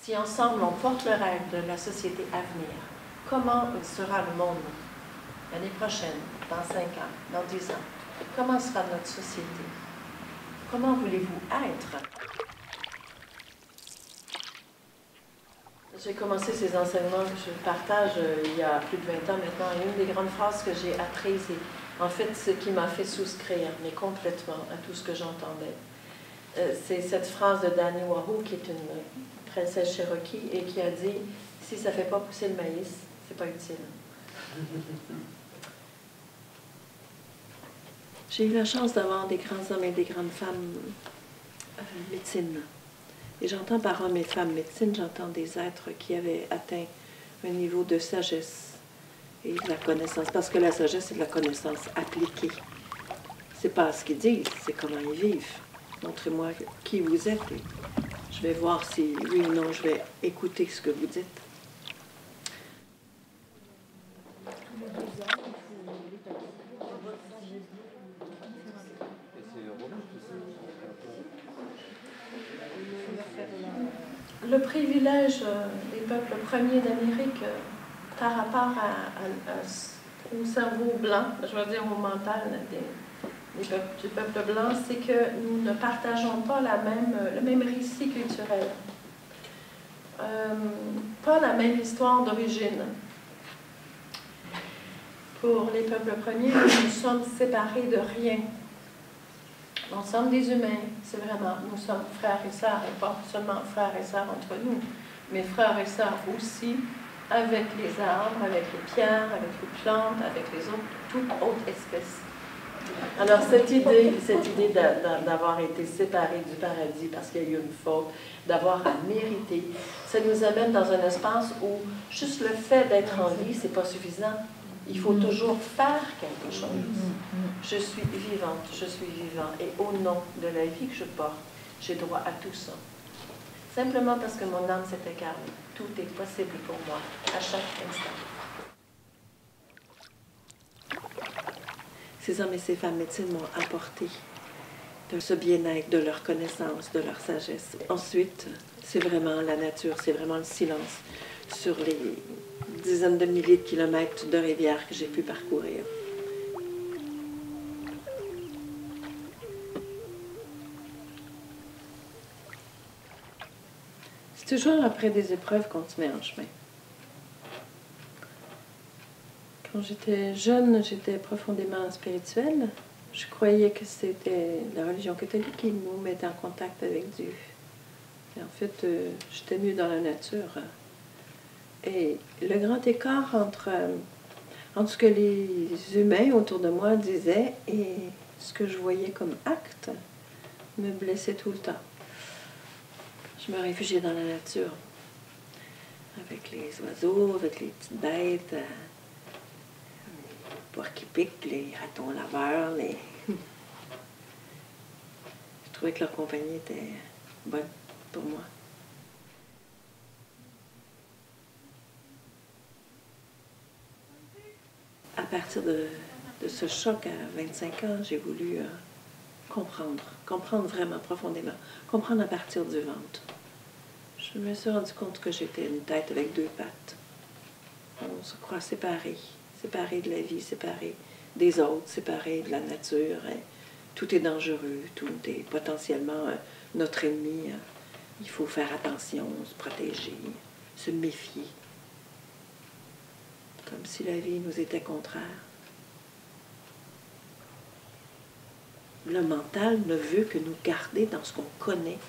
Si ensemble on porte le rêve de la société à venir, comment sera le monde l'année prochaine, dans 5 ans, dans 10 ans? Comment sera notre société? Comment voulez-vous être? J'ai commencé ces enseignements que je partage il y a plus de 20 ans maintenant, et une des grandes phrases que j'ai apprises, et en fait ce qui m'a fait souscrire, mais complètement, à tout ce que j'entendais, c'est cette phrase de Dani Wahoo, qui est une princesse Cherokee, et qui a dit « Si ça ne fait pas pousser le maïs, c'est pas utile. » J'ai eu la chance d'avoir des grands hommes et des grandes femmes médecine. Et j'entends par hommes et femmes médecine, j'entends des êtres qui avaient atteint un niveau de sagesse et de la connaissance. Parce que la sagesse, c'est de la connaissance appliquée. C'est pas ce qu'ils disent, c'est comment ils vivent. Montrez-moi qui vous êtes et je vais voir si oui ou non je vais écouter ce que vous dites. Le privilège des peuples premiers d'Amérique par rapport au cerveau blanc, je veux dire au mental du peuple blanc, c'est que nous ne partageons pas le même récit culturel, pas la même histoire d'origine. Pour les peuples premiers, nous sommes séparés de rien. Nous sommes des humains, c'est vraiment, nous sommes frères et sœurs, et pas seulement frères et sœurs entre nous, mais frères et sœurs aussi avec les arbres, avec les pierres, avec les plantes, avec les autres, toute autre espèce. Alors cette idée d'avoir été séparés du paradis parce qu'il y a eu une faute, d'avoir à mériter, ça nous amène dans un espace où juste le fait d'être en vie, c'est pas suffisant. Il faut toujours faire quelque chose. Je suis vivante, je suis vivant, et au nom de la vie que je porte, j'ai droit à tout ça. Simplement parce que mon âme s'est incarnée. Tout est possible pour moi, à chaque instant. Ces hommes et ces femmes médecines m'ont apporté de ce bien-être, de leur connaissance, de leur sagesse. Ensuite, c'est vraiment la nature, c'est vraiment le silence sur les dizaines de milliers de kilomètres de rivières que j'ai pu parcourir. C'est toujours après des épreuves qu'on se met en chemin. Quand j'étais jeune, j'étais profondément spirituelle. Je croyais que c'était la religion catholique qui nous mettait en contact avec Dieu. Et en fait, j'étais nue dans la nature. Et le grand écart entre ce que les humains autour de moi disaient et ce que je voyais comme acte me blessait tout le temps. Je me réfugiais dans la nature, avec les oiseaux, avec les petites bêtes, les porcs qui piquent, les ratons laveurs, Je trouvais que leur compagnie était bonne pour moi. À partir de ce choc à 25 ans, j'ai voulu comprendre vraiment profondément, comprendre à partir du ventre. Je me suis rendu compte que j'étais une tête avec 2 pattes. On se croit séparés de la vie, séparés des autres, séparés de la nature. Tout est dangereux, tout est potentiellement notre ennemi. Il faut faire attention, se protéger, se méfier. Comme si la vie nous était contraire. Le mental ne veut que nous garder dans ce qu'on connaît,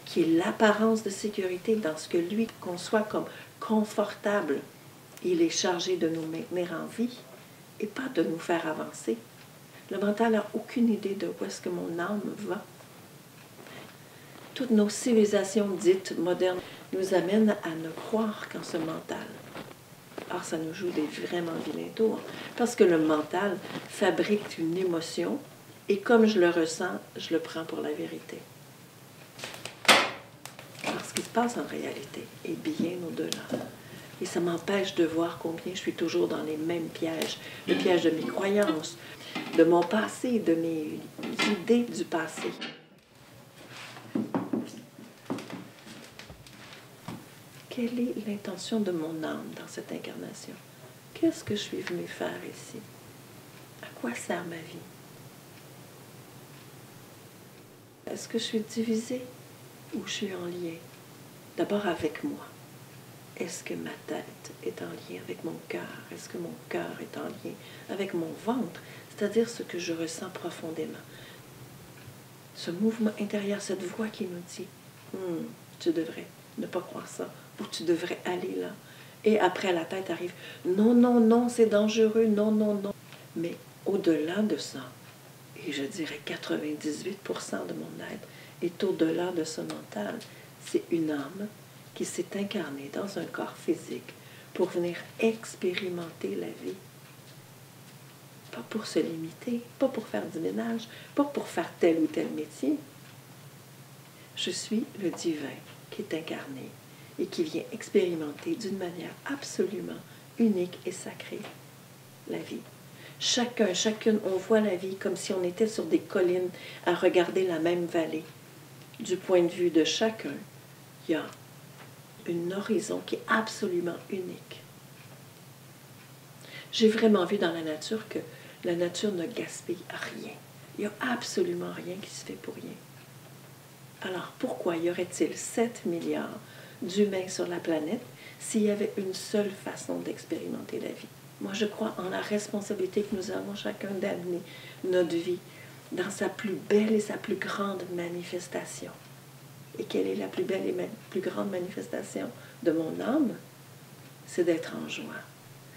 qui est l'apparence de sécurité, dans ce que lui conçoit comme confortable. Il est chargé de nous maintenir en vie et pas de nous faire avancer. Le mental n'a aucune idée de où est-ce que mon âme va. Toutes nos civilisations dites modernes nous amènent à ne croire qu'en ce mental. Or, ça nous joue des vraiment vilains tours, parce que le mental fabrique une émotion, et comme je le ressens, je le prends pour la vérité. Alors, ce qui se passe en réalité est bien au-delà. Et ça m'empêche de voir combien je suis toujours dans les mêmes pièges. Le piège de mes croyances, de mon passé, de mes idées du passé. quelle est l'intention de mon âme dans cette incarnation? Qu'est-ce que je suis venue faire ici? À quoi sert ma vie? Est-ce que je suis divisée ou je suis en lien? D'abord avec moi. Est-ce que ma tête est en lien avec mon cœur? Est-ce que mon cœur est en lien avec mon ventre? C'est-à-dire ce que je ressens profondément. Ce mouvement intérieur, cette voix qui nous dit tu devrais ne pas croire ça, ou tu devrais aller là. Et après, la tête arrive, non, non, non, c'est dangereux, non, non, non. Mais au-delà de ça, et je dirais 98% de mon être est au-delà de ce mental, c'est une âme qui s'est incarnée dans un corps physique pour venir expérimenter la vie. Pas pour se limiter, pas pour faire du ménage, pas pour faire tel ou tel métier. Je suis le divin qui est incarné et qui vient expérimenter d'une manière absolument unique et sacrée la vie. Chacun, chacune, on voit la vie comme si on était sur des collines à regarder la même vallée. Du point de vue de chacun, il y a un horizon qui est absolument unique. J'ai vraiment vu dans la nature que la nature ne gaspille rien. Il n'y a absolument rien qui se fait pour rien. Alors pourquoi y aurait-il 7 milliards d'humains sur la planète s'il y avait une seule façon d'expérimenter la vie? Moi, je crois en la responsabilité que nous avons chacun d'amener notre vie dans sa plus belle et sa plus grande manifestation. Et quelle est la plus belle et plus grande manifestation de mon âme? C'est d'être en joie.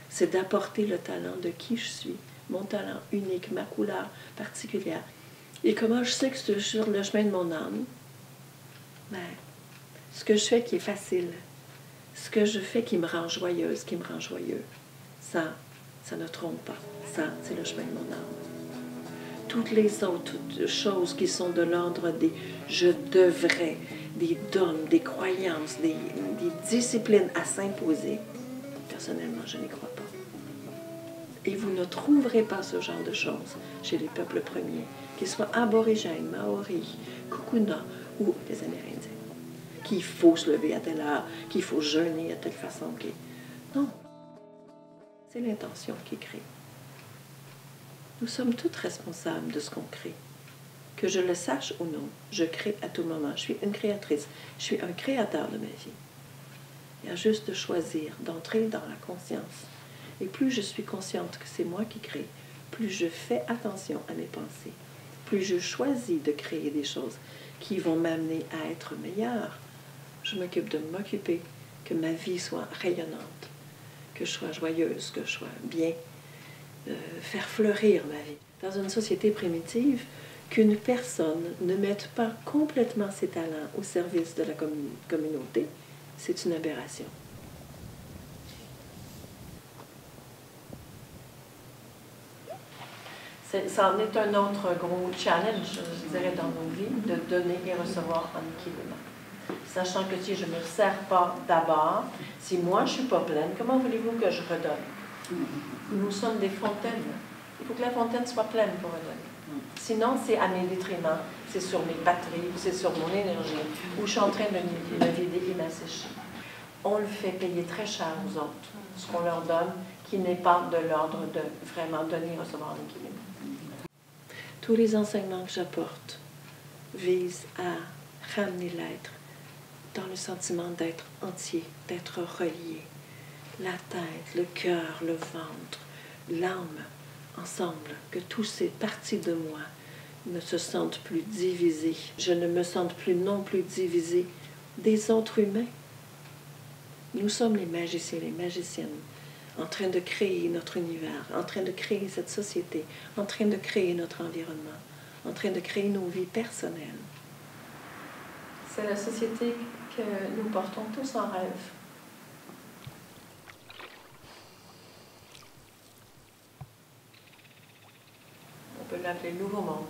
C'est d'apporter le talent de qui je suis, mon talent unique, ma couleur particulière. Et comment je sais que je suis sur le chemin de mon âme? Ben, ce que je fais qui est facile, ce que je fais qui me rend joyeuse, qui me rend joyeux, ça ne trompe pas. Ça, c'est le chemin de mon âme. Toutes les autres choses qui sont de l'ordre des « je devrais », des dogmes, des croyances, des disciplines à s'imposer, personnellement, je n'y crois pas. Et vous ne trouverez pas ce genre de choses chez les peuples premiers, qu'ils soient aborigènes, maoris, kukuna ou les Amérindiens. Qu'il faut se lever à telle heure, qu'il faut jeûner à telle façon. Non. C'est l'intention qui crée. Nous sommes toutes responsables de ce qu'on crée. Que je le sache ou non, je crée à tout moment. Je suis une créatrice. Je suis un créateur de ma vie. Il y a juste de choisir, d'entrer dans la conscience. Et plus je suis consciente que c'est moi qui crée, plus je fais attention à mes pensées, plus je choisis de créer des choses qui vont m'amener à être meilleure. Je m'occupe de m'occuper, que ma vie soit rayonnante, que je sois joyeuse, que je sois bien, faire fleurir ma vie. Dans une société primitive, qu'une personne ne mette pas complètement ses talents au service de la communauté, c'est une aberration. Ça en est un autre gros challenge, je dirais, dans nos vies, de donner et recevoir en équilibre. Sachant que si je ne me sers pas d'abord, si moi je ne suis pas pleine, comment voulez-vous que je redonne? Nous sommes des fontaines. Il faut que la fontaine soit pleine pour redonner. Sinon, c'est à mes détriments, c'est sur mes batteries, c'est sur mon énergie, où je suis en train de me vider et m'assécher. On le fait payer très cher aux autres, ce qu'on leur donne, qui n'est pas de l'ordre de vraiment donner et recevoir en équilibre. Tous les enseignements que j'apporte visent à ramener l'être dans le sentiment d'être entier, d'être relié. La tête, le cœur, le ventre, l'âme, ensemble, que toutes ces parties de moi ne se sentent plus divisées. Je ne me sente plus non plus divisée des autres humains. Nous sommes les magiciens, les magiciennes, en train de créer notre univers, en train de créer cette société, en train de créer notre environnement, en train de créer nos vies personnelles. C'est la société que nous portons tous en rêve. On peut l'appeler le nouveau monde.